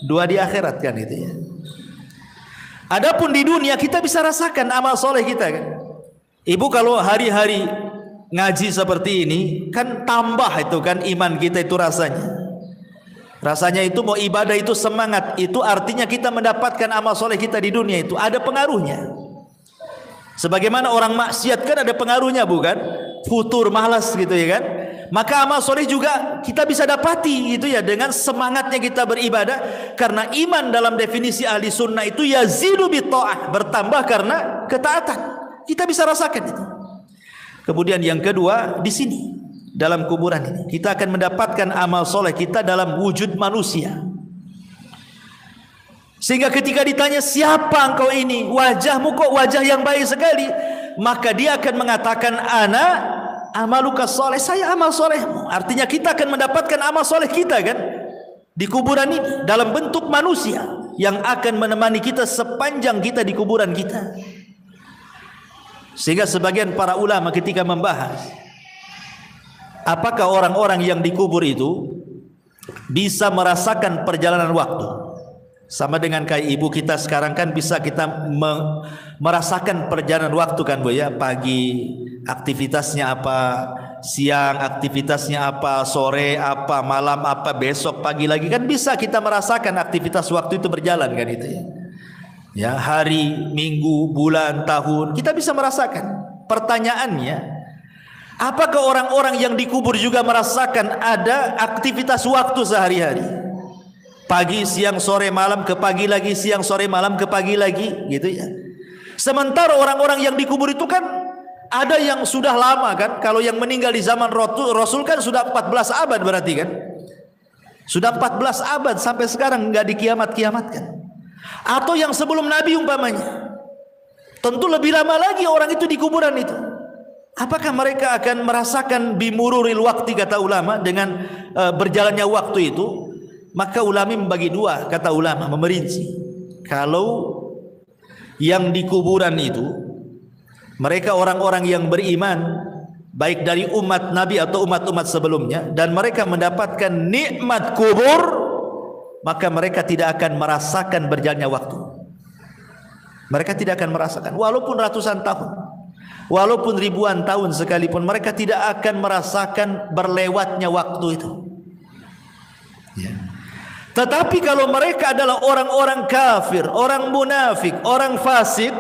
Speaker 1: 2 di akhirat kan itu ya. Adapun di dunia kita bisa rasakan amal soleh kita kan. Ibu kalau hari-hari ngaji seperti ini kan tambah itu kan iman kita itu rasanya. Rasanya itu mau ibadah itu semangat, itu artinya kita mendapatkan amal soleh kita di dunia itu ada pengaruhnya. Sebagaimana orang maksiat kan ada pengaruhnya bukan? Futur, malas gitu ya kan. Maka amal soleh juga kita bisa dapati gitu ya, dengan semangatnya kita beribadah. Karena iman dalam definisi ahli sunnah itu yazidu bitta'ah, bertambah karena ketaatan. Kita bisa rasakan itu. Kemudian yang kedua, di sini dalam kuburan ini kita akan mendapatkan amal soleh kita dalam wujud manusia. Sehingga ketika ditanya, siapa engkau ini? Wajahmu kok wajah yang baik sekali. Maka dia akan mengatakan, ana amalukas soleh, saya amal solehmu. Artinya kita akan mendapatkan amal soleh kita kan di kuburan ini dalam bentuk manusia yang akan menemani kita sepanjang kita di kuburan kita. Sehingga sebagian para ulama ketika membahas apakah orang-orang yang dikubur itu bisa merasakan perjalanan waktu, sama dengan kayak ibu kita sekarang kan bisa kita merasakan perjalanan waktu kan Bu ya. Pagi aktivitasnya apa, siang aktivitasnya apa, sore apa, malam apa, besok pagi lagi kan bisa kita merasakan aktivitas waktu itu berjalan kan itu ya. Ya, hari, minggu, bulan, tahun kita bisa merasakan. Pertanyaannya, apakah orang-orang yang dikubur juga merasakan ada aktivitas waktu sehari-hari? Pagi, siang, sore, malam, ke pagi lagi, siang, sore, malam, ke pagi lagi gitu ya. Sementara orang-orang yang dikubur itu kan ada yang sudah lama kan. Kalau yang meninggal di zaman Rasul kan sudah 14 abad berarti kan. Sudah 14 abad sampai sekarang enggak dikiamat-kiamatkan. Atau yang sebelum Nabi umpamanya, tentu lebih lama lagi orang itu di kuburan itu. Apakah mereka akan merasakan bimururil waktu, kata ulama, dengan berjalannya waktu itu? Maka ulama membagi dua, kata ulama, memerinci. Kalau yang di kuburan itu mereka orang-orang yang beriman, baik dari umat Nabi atau umat-umat sebelumnya, dan mereka mendapatkan nikmat kubur, maka mereka tidak akan merasakan berjalannya waktu. Mereka tidak akan merasakan, walaupun ratusan tahun, walaupun ribuan tahun sekalipun, mereka tidak akan merasakan berlewatnya waktu itu. Ya. Tetapi kalau mereka adalah orang-orang kafir, orang munafik, orang fasik,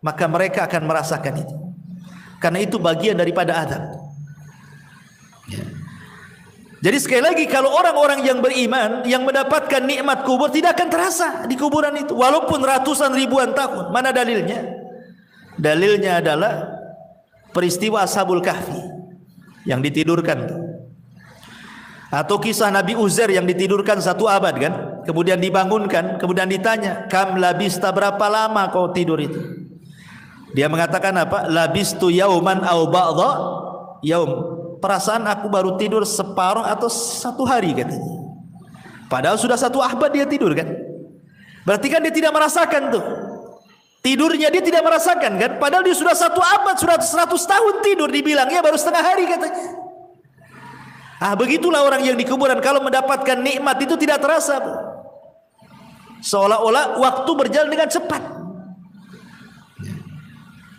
Speaker 1: maka mereka akan merasakan itu. Karena itu bagian daripada azab. Ya. Jadi sekali lagi, kalau orang-orang yang beriman yang mendapatkan nikmat kubur tidak akan terasa di kuburan itu, walaupun ratusan ribuan tahun. Mana dalilnya? Dalilnya adalah peristiwa Ashabul Kahfi yang ditidurkan, atau kisah Nabi Uzair yang ditidurkan 1 abad kan, kemudian dibangunkan, kemudian ditanya, kam labista, berapa lama kau tidur itu? Dia mengatakan apa? Labistu yauman au ba'dha yaum. Perasaan aku baru tidur separuh atau 1 hari katanya. Padahal sudah 1 abad dia tidur kan. Berarti kan dia tidak merasakan tuh. Tidurnya dia tidak merasakan kan. Padahal dia sudah 1 abad, sudah 100 tahun tidur, dibilangnya baru setengah hari katanya. Begitulah orang yang di kuburan, kalau mendapatkan nikmat itu tidak terasa. Seolah-olah waktu berjalan dengan cepat.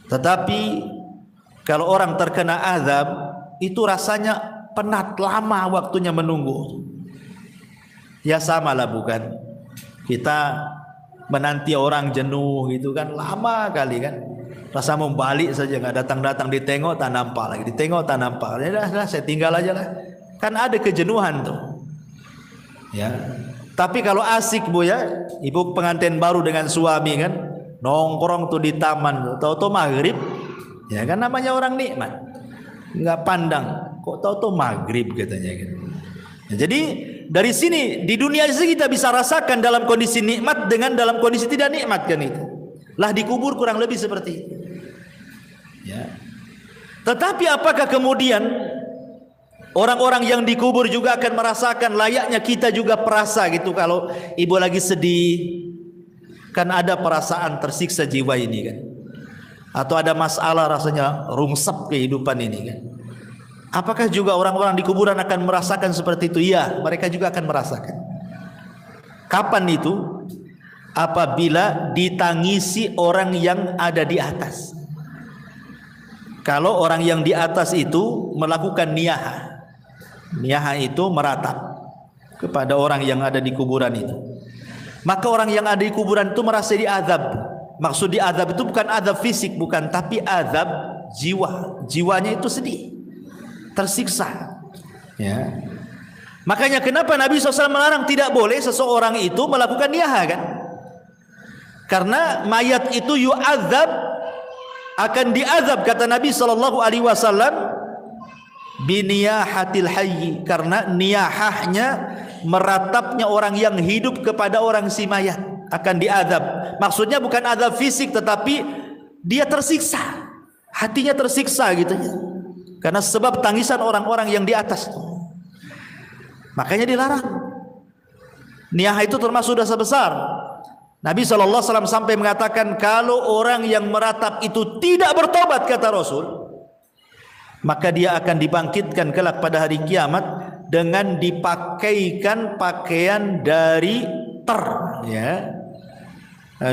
Speaker 1: Tetapi kalau orang terkena azab, itu rasanya penat, lama waktunya menunggu. Ya samalah bukan? Kita menanti orang jenuh gitu kan, lama kali kan. Rasa mau balik saja, nggak datang-datang, ditengok tak nampak lagi, ditengok tak nampak. Ya dah, saya tinggal aja lah. Kan ada kejenuhan tuh. Ya. Tapi kalau asik Bu ya, ibu pengantin baru dengan suami kan, nongkrong tuh di taman, tahu-tahu maghrib, ya kan namanya orang nikmat. Enggak pandang, kok tahu-tahu maghrib katanya gitu. Nah, jadi dari sini di dunia ini kita bisa rasakan dalam kondisi nikmat dengan dalam kondisi tidak nikmat kan itu. Lah dikubur kurang lebih seperti itu. Ya. Tetapi apakah kemudian orang-orang yang dikubur juga akan merasakan layaknya kita juga perasa gitu, kalau ibu lagi sedih, kan ada perasaan tersiksa jiwa ini kan. Atau ada masalah rasanya rungsep kehidupan ini kan. Apakah juga orang-orang di kuburan akan merasakan seperti itu? Iya, mereka juga akan merasakan. Kapan itu? Apabila ditangisi orang yang ada di atas. Kalau orang yang di atas itu melakukan niyaha. Niyaha itu meratap kepada orang yang ada di kuburan itu. Maka orang yang ada di kuburan itu merasa diazab. Maksud diazab itu bukan azab fisik, bukan, tapi azab jiwa. Jiwanya itu sedih, tersiksa. Ya. Makanya kenapa Nabi SAW melarang, tidak boleh seseorang itu melakukan niyaha kan? Karena mayat itu yu'adzab, akan diazab kata Nabi SAW biniyahatil hayyi, karena niyahahnya meratapnya orang yang hidup kepada orang si mayat akan diazab. Maksudnya bukan azab fisik, tetapi dia tersiksa, hatinya tersiksa gitu ya, karena sebab tangisan orang-orang yang di atas. Makanya dilarang. Niyah itu termasuk dosa besar. Nabi SAW sampai mengatakan, kalau orang yang meratap itu tidak bertobat kata Rasul, maka dia akan dibangkitkan kelak pada hari kiamat dengan dipakaikan pakaian dari ya,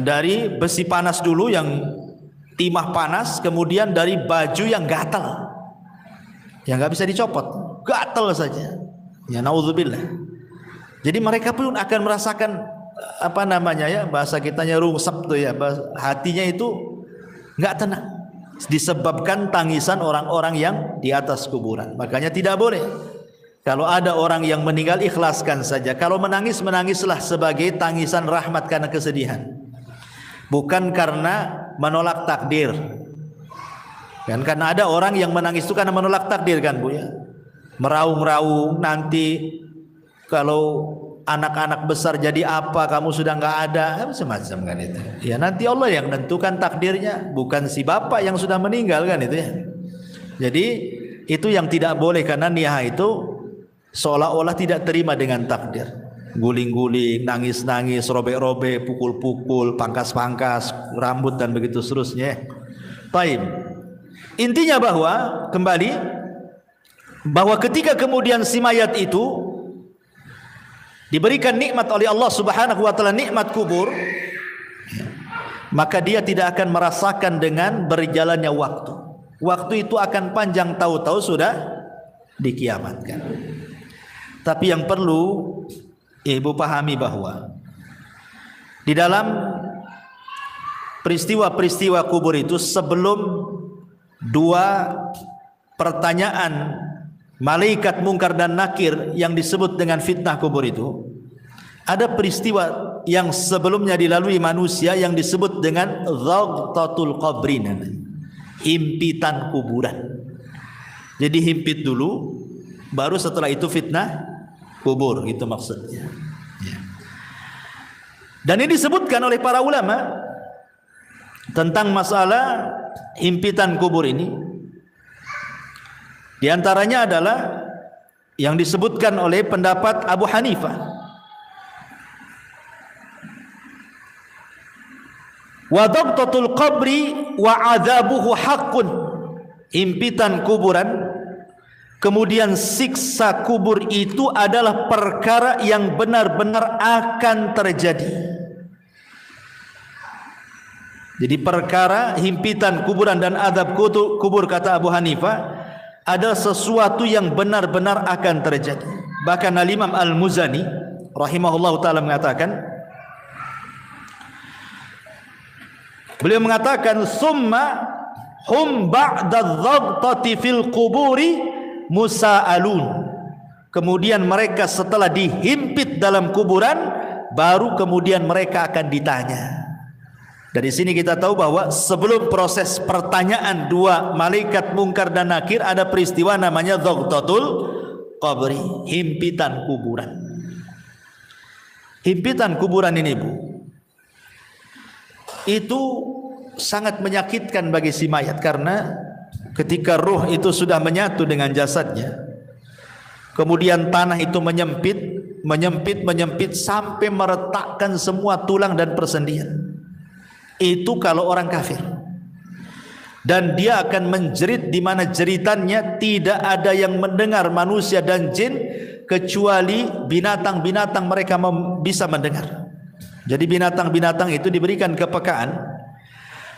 Speaker 1: dari besi panas dulu yang timah panas, kemudian dari baju yang gatal, yang nggak bisa dicopot, gatal saja. Ya naudzubillah. Jadi mereka pun akan merasakan apa namanya ya, bahasa kitanya rungsep tuh ya, hatinya itu nggak tenang, disebabkan tangisan orang-orang yang di atas kuburan. Makanya tidak boleh. Kalau ada orang yang meninggal, ikhlaskan saja. Kalau menangis, menangislah sebagai tangisan rahmat karena kesedihan, bukan karena menolak takdir. Kan karena ada orang yang menangis itu karena menolak takdir kan Bu ya. Meraung-raung, nanti kalau anak-anak besar jadi apa, kamu sudah nggak ada, macam-macam kan itu. Ya nanti Allah yang menentukan takdirnya, bukan si bapak yang sudah meninggal kan itu ya. Jadi itu yang tidak boleh, karena niyah itu seolah-olah tidak terima dengan takdir. Guling-guling, nangis-nangis, robek-robek, pukul-pukul, pangkas-pangkas rambut dan begitu seterusnya. Baik. Intinya bahwa ketika kemudian si mayat itu diberikan nikmat oleh Allah Subhanahu wa taala, nikmat kubur, maka dia tidak akan merasakan dengan berjalannya waktu. Waktu itu akan panjang, tahu-tahu sudah dikiamatkan. Tapi yang perlu ibu pahami bahwa di dalam peristiwa-peristiwa kubur itu, sebelum dua pertanyaan malaikat mungkar dan nakir yang disebut dengan fitnah kubur itu, ada peristiwa yang sebelumnya dilalui manusia yang disebut dengan dhaghtatul qabrin, himpitan kuburan. Jadi himpit dulu, baru setelah itu fitnah kubur, itu maksudnya. Dan ini disebutkan oleh para ulama tentang masalah himpitan kubur ini. Di antaranya adalah yang disebutkan oleh pendapat Abu Hanifah. Wa dhaghtatul qabri wa adzabuhu haqqun. Himpitan kuburan, kemudian siksa kubur itu adalah perkara yang benar-benar akan terjadi. Jadi perkara himpitan kuburan dan azab kubur, kata Abu Hanifah, adalah sesuatu yang benar-benar akan terjadi. Bahkan Al-Imam Al-Muzani rahimahullah ta'ala mengatakan, beliau mengatakan, summa hum ba'da dhaghtati fil quburi musa'alun. Kemudian mereka setelah dihimpit dalam kuburan, baru kemudian mereka akan ditanya. Dari sini kita tahu bahwa sebelum proses pertanyaan dua malaikat mungkar dan nakir, ada peristiwa namanya dhaghtatul qabri, himpitan kuburan. Himpitan kuburan ini, Bu, itu sangat menyakitkan bagi si mayat, karena ketika ruh itu sudah menyatu dengan jasadnya, kemudian tanah itu menyempit sampai meretakkan semua tulang dan persendian. Itu kalau orang kafir. Dan dia akan menjerit di mana jeritannya tidak ada yang mendengar, manusia dan jin, kecuali binatang-binatang mereka bisa mendengar. Jadi binatang-binatang itu diberikan kepekaan,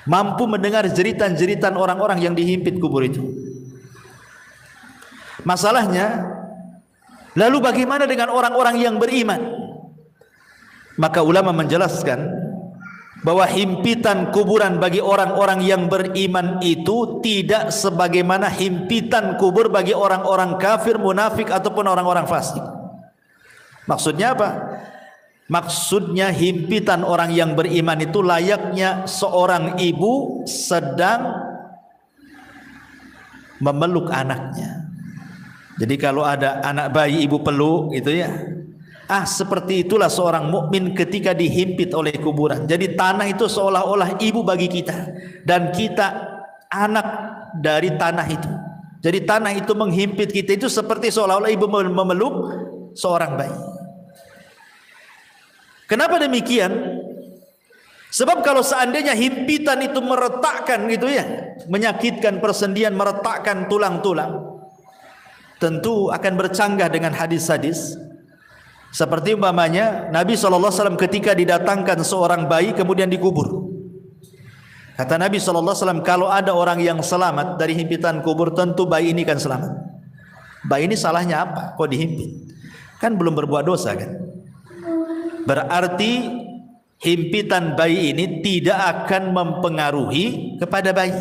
Speaker 1: mampu mendengar jeritan-jeritan orang-orang yang dihimpit kubur itu. Masalahnya, lalu bagaimana dengan orang-orang yang beriman? Maka ulama menjelaskan bahwa himpitan kuburan bagi orang-orang yang beriman itu tidak sebagaimana himpitan kubur bagi orang-orang kafir, munafik ataupun orang-orang fasik. Maksudnya apa? Maksudnya himpitan orang yang beriman itu layaknya seorang ibu sedang memeluk anaknya. Jadi kalau ada anak bayi ibu peluk gitu ya. Seperti itulah seorang mukmin ketika dihimpit oleh kuburan. Jadi tanah itu seolah-olah ibu bagi kita, dan kita anak dari tanah itu. Jadi tanah itu menghimpit kita itu seperti seolah-olah ibu memeluk seorang bayi. Kenapa demikian? Sebab kalau seandainya himpitan itu meretakkan gitu ya, menyakitkan persendian, meretakkan tulang-tulang, tentu akan bercanggah dengan hadis-hadis. Seperti umpamanya Nabi SAW ketika didatangkan seorang bayi kemudian dikubur. Kata Nabi SAW, kalau ada orang yang selamat dari himpitan kubur, tentu bayi ini kan selamat. Bayi ini salahnya apa? Kok dihimpit? Kan belum berbuat dosa kan? Berarti himpitan bayi ini tidak akan mempengaruhi kepada bayi.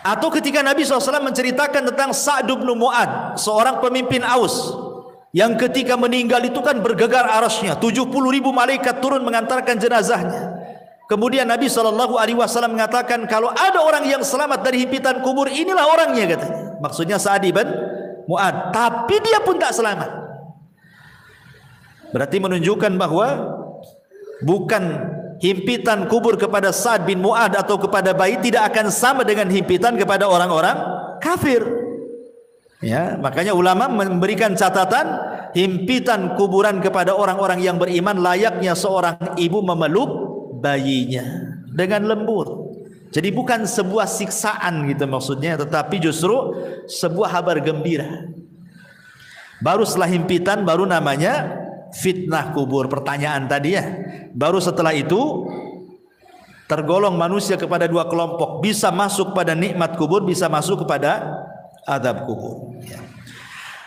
Speaker 1: Atau ketika Nabi SAW menceritakan tentang Sa'd bin Mu'adz, seorang pemimpin Aus, yang ketika meninggal itu kan bergegar arasnya, 70.000 malaikat turun mengantarkan jenazahnya. Kemudian Nabi SAW mengatakan, kalau ada orang yang selamat dari himpitan kubur, inilah orangnya katanya. Maksudnya Sa'd bin Mu'adz. Tapi dia pun tak selamat. Berarti menunjukkan bahwa bukan himpitan kubur kepada Sa'd bin Mu'adz atau kepada bayi tidak akan sama dengan himpitan kepada orang-orang kafir. Ya, makanya ulama memberikan catatan, himpitan kuburan kepada orang-orang yang beriman layaknya seorang ibu memeluk bayinya dengan lembut, Jadi bukan sebuah siksaan gitu maksudnya, tetapi justru sebuah kabar gembira. Baru setelah himpitan baru namanya fitnah kubur, pertanyaan tadi ya. Baru setelah itu tergolong manusia kepada dua kelompok, bisa masuk pada nikmat kubur, bisa masuk kepada azab kubur. Ya.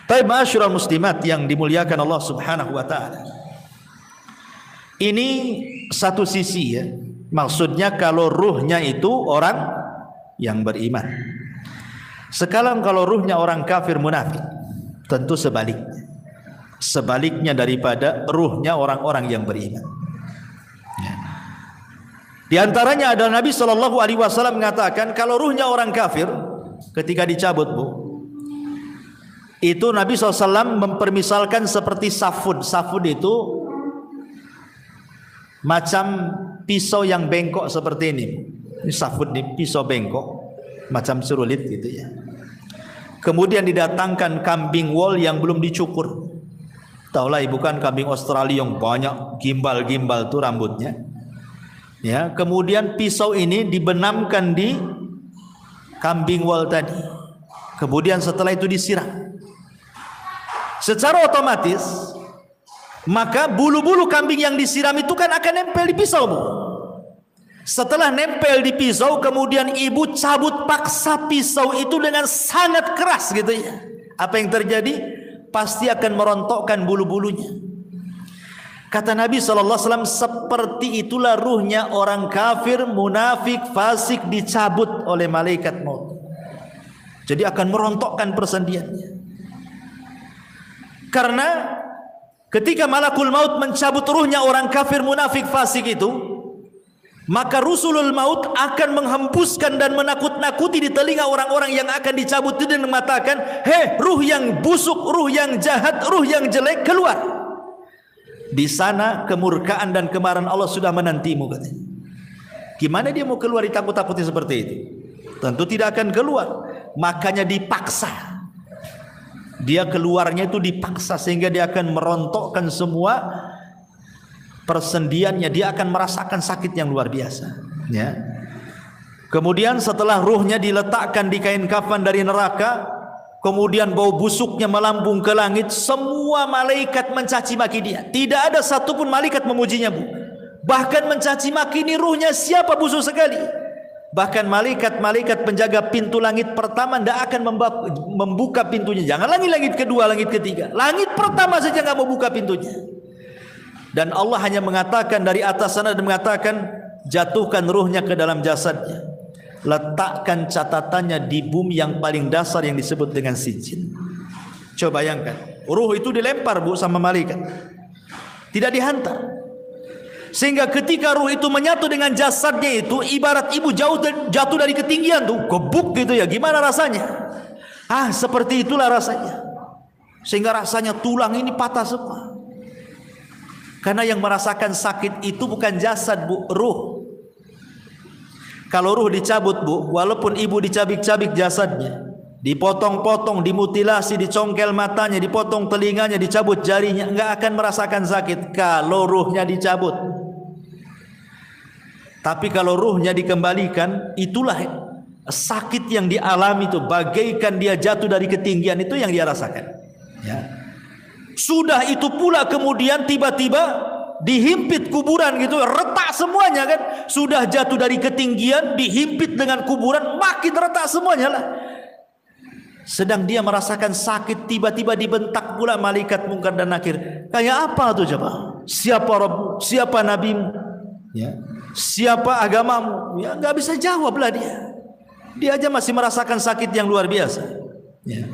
Speaker 1: Baik, ma'asyiral muslimat yang dimuliakan Allah Subhanahu wa taala. Ini satu sisi ya. Maksudnya kalau ruhnya itu orang yang beriman. Sekarang kalau ruhnya orang kafir munafik, tentu sebaliknya. Sebaliknya daripada ruhnya orang-orang yang beriman. Ya. Di antaranya ada Nabi SAW mengatakan kalau ruhnya orang kafir ketika dicabut bu, itu Nabi SAW mempermisalkan seperti safud. Safud itu macam pisau yang bengkok seperti ini. Ini safud nih, pisau bengkok macam serulit gitu ya. Kemudian didatangkan kambing wol yang belum dicukur. Taulah ibu kan kambing Australia yang banyak gimbal-gimbal tuh rambutnya. Ya, kemudian pisau ini dibenamkan di kambing wol tadi. Kemudian setelah itu disiram. Secara otomatis maka bulu-bulu kambing yang disiram itu kan akan nempel di pisau bu. Setelah nempel di pisau, kemudian ibu cabut paksa pisau itu dengan sangat keras gitu ya. Apa yang terjadi? Pasti akan merontokkan bulu-bulunya. Kata Nabi SAW, seperti itulah ruhnya orang kafir, munafik, fasik dicabut oleh malaikat maut. Jadi akan merontokkan persendiannya. Karena ketika malakul maut mencabut ruhnya orang kafir, munafik, fasik itu, maka rusulul maut akan menghembuskan dan menakut-nakuti di telinga orang-orang yang akan dicabut itu dan mengatakan, hei ruh yang busuk, ruh yang jahat, ruh yang jelek, keluar. Di sana kemurkaan dan kemarahan Allah sudah menantimu katanya. Gimana dia mau keluar ditakut-takuti seperti itu? Tentu tidak akan keluar. Makanya dipaksa. Dia keluarnya itu dipaksa sehingga dia akan merontokkan semua persendiannya, dia akan merasakan sakit yang luar biasa ya. Kemudian setelah ruhnya diletakkan di kain kafan dari neraka, kemudian bau busuknya melambung ke langit, semua malaikat mencaci maki dia. Tidak ada satupun malaikat memujinya bu. Bahkan mencaci maki, ini ruhnya siapa busuk sekali. Bahkan malaikat-malaikat penjaga pintu langit pertama tidak akan membuka pintunya. Jangan langit kedua, langit ketiga, langit pertama saja nggak mau buka pintunya. Dan Allah hanya mengatakan dari atas sana dan mengatakan, jatuhkan ruhnya ke dalam jasadnya, letakkan catatannya di bumi yang paling dasar yang disebut dengan sijin. Coba bayangkan, ruh itu dilempar bu sama malaikat, tidak dihantar. Sehingga ketika ruh itu menyatu dengan jasadnya itu, ibarat ibu jatuh dari ketinggian tuh, gebuk gitu ya, gimana rasanya? Seperti itulah rasanya. Sehingga rasanya tulang ini patah semua. Karena yang merasakan sakit itu bukan jasad bu, ruh. Kalau ruh dicabut bu, walaupun ibu dicabik-cabik jasadnya, dipotong-potong, dimutilasi, dicongkel matanya, dipotong telinganya, dicabut jarinya, enggak akan merasakan sakit kalau ruhnya dicabut. Tapi kalau ruhnya dikembalikan, itulah sakit yang dialami itu, bagaikan dia jatuh dari ketinggian, itu yang dia rasakan ya. Sudah itu pula kemudian tiba-tiba dihimpit kuburan gitu, retak semuanya kan. Sudah jatuh dari ketinggian, dihimpit dengan kuburan, makin retak semuanya lah. Sedang dia merasakan sakit, tiba-tiba dibentak pula malaikat Munkar dan Nakir. Kayak apa tuh coba? Siapa Rabb? Siapa nabimu? Ya. Siapa agamamu? Ya, nggak bisa jawab lah dia. Dia aja masih merasakan sakit yang luar biasa. Ya.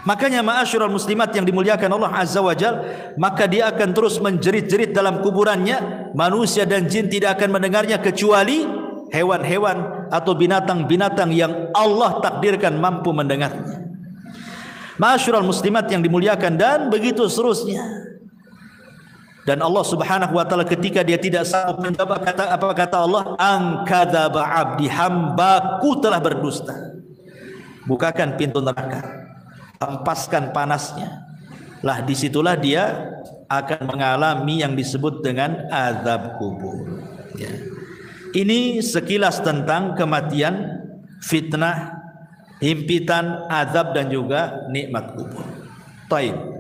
Speaker 1: Makanya ma'asyiral muslimat yang dimuliakan Allah Azza wa Jal, maka dia akan terus menjerit-jerit dalam kuburannya. Manusia dan jin tidak akan mendengarnya kecuali hewan-hewan atau binatang-binatang yang Allah takdirkan mampu mendengarnya. Ma'asyiral muslimat yang dimuliakan, dan begitu seterusnya. Dan Allah Subhanahu wa taala ketika dia tidak sanggup menjawab, apa kata Allah? Angkadzaba 'abdi, hambaku telah berdusta. Bukakan pintu neraka, hempaskan panasnya. Lah disitulah dia akan mengalami yang disebut dengan azab kubur ya. Ini sekilas tentang kematian, fitnah, himpitan, azab dan juga nikmat kubur. Baik.